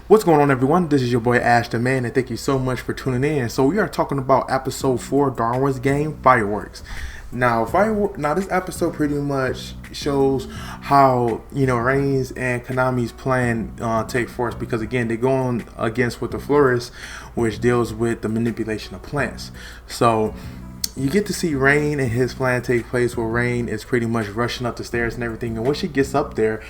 What's going on, everyone? This is your boy AshTheMan, and thank you so much for tuning in. So we are talking about episode 4, Darwin's game, Fireworks. Now, this episode pretty much shows how Rain's and Konami's plan take force, because again they're going against with the florist, which deals with the manipulation of plants. So you get to see Rain and his plan take place, where Rain is pretty much rushing up the stairs and everything. And when she gets up there,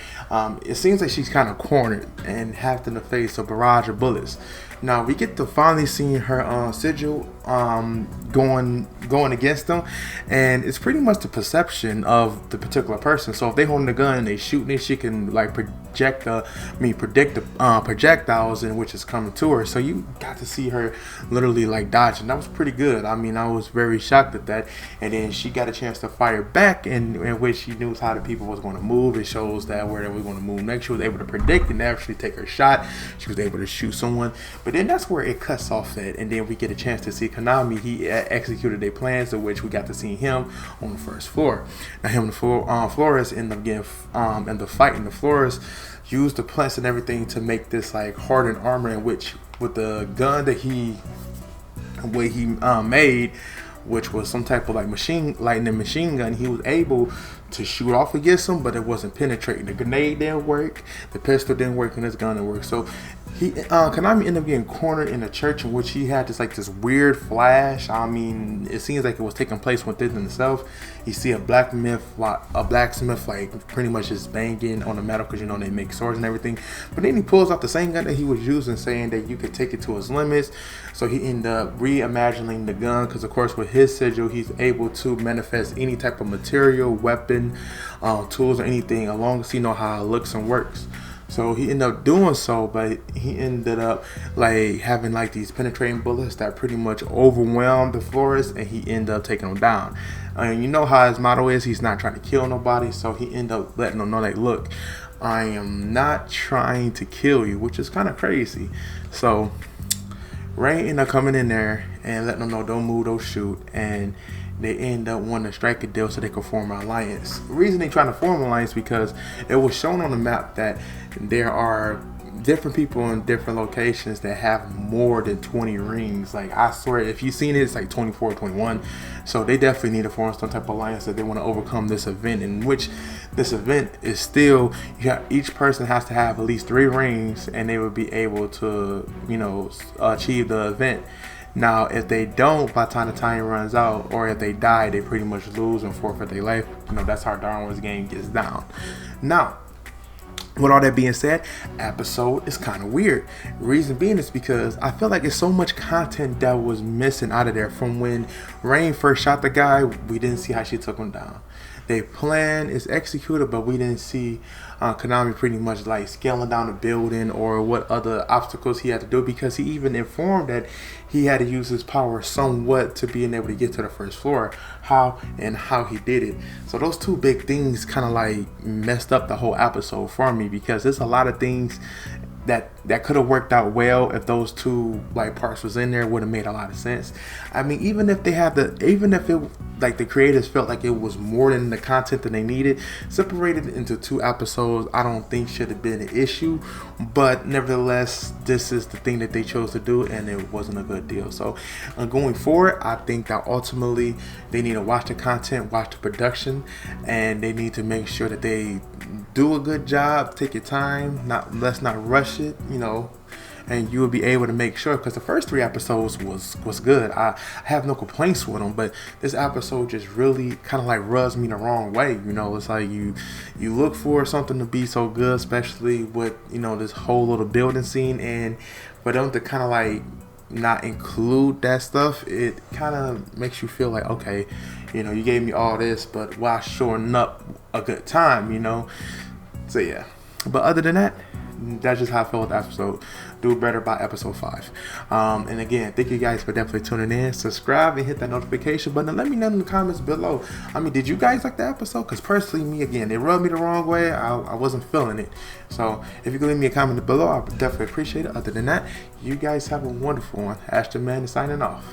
it seems like she's kind of cornered and half in the face, a barrage of bullets. Now we get to finally seeing her sigil going against them, and it's pretty much the perception of the particular person. So if they holding the gun and they shooting it, she can like predict the projectiles in which is coming to her. So you got to see her literally like dodging. That was pretty good. I mean, I was very shocked at that. And then she got a chance to fire back, in which she knew how the people was going to move. It shows that where they were going to move next. She was able to predict and actually take her shot. She was able to shoot someone. But then that's where it cuts off at, and then we get a chance to see Konami. He executed their plans, of which we got to see him on the first floor. Now him and the florist end up getting in the fight, and the florist used the plants and everything to make this like hardened armor, in which with the gun that he made, which was some type of like machine gun, he was able to shoot off against him, but it wasn't penetrating. The grenade didn't work, the pistol didn't work, and his gun didn't work. So Konami ended up getting cornered in a church, in which he had this weird flash. I mean, it seems like it was taking place within himself. You see a blacksmith like pretty much just banging on the metal, because they make swords and everything. But then he pulls out the same gun that he was using, saying that you could take it to its limits. So he ended up reimagining the gun, because of course with his sigil he's able to manifest any type of material, weapon, tools, or anything, as long as he know how it looks and works. So he ended up doing so, but he ended up like having like these penetrating bullets that pretty much overwhelmed the florist, and he ended up taking them down. And you know how his motto is, he's not trying to kill nobody. So he ended up letting them know, like, look, I am not trying to kill you, which is kind of crazy. So Rain ended up coming in there and letting them know, don't move, don't shoot, and they end up wanting to strike a deal so they could form an alliance. The reason they trying to form an alliance, because it was shown on the map that there are different people in different locations that have more than 20 rings. Like, I swear, if you've seen it, it's like 24, 21. So they definitely need to form some type of alliance that they want to overcome this event, in which this event is still, each person has to have at least 3 rings, and they would be able to, achieve the event. Now, if they don't, by the time the time runs out, or if they die, they pretty much lose and forfeit their life. That's how Darwin's game gets down. Now, with all that being said, episode is kind of weird. Reason being is because I feel like it's so much content that was missing out of there. From when Rain first shot the guy, we didn't see how she took him down. Their plan is executed, but we didn't see Konami pretty much like scaling down the building or what other obstacles he had to do, because he even informed that he had to use his power somewhat to being able to get to the first floor. How he did it. So those two big things kind of like messed up the whole episode for me, because there's a lot of things that could have worked out well if those two like parts was in there. Would have made a lot of sense. I mean, even if it like the creators felt like it was more than the content that they needed, separated into 2 episodes, I don't think should have been an issue. But nevertheless, this is the thing that they chose to do, and it wasn't a good deal. So going forward, I think that ultimately they need to watch the content, watch the production, and they need to make sure that they do a good job. Take your time, let's not rush it, and you will be able to make sure, because the first 3 episodes was good. I have no complaints with them, but this episode just really kind of like rubs me the wrong way. It's like you look for something to be so good, especially with this whole little building scene, and for them to kind of like not include that stuff, it kind of makes you feel like, okay, you gave me all this, but while showing up a good time, So yeah, but other than that, that's just how I feel with the episode. Do better by episode 5. And again, thank you guys for definitely tuning in. Subscribe and hit that notification button, and let me know in the comments below. I mean, did you guys like the episode? Because personally, me, again, it rubbed me the wrong way. I wasn't feeling it. So if you can leave me a comment below, I would definitely appreciate it. Other than that, you guys have a wonderful one. AshTheMan is signing off.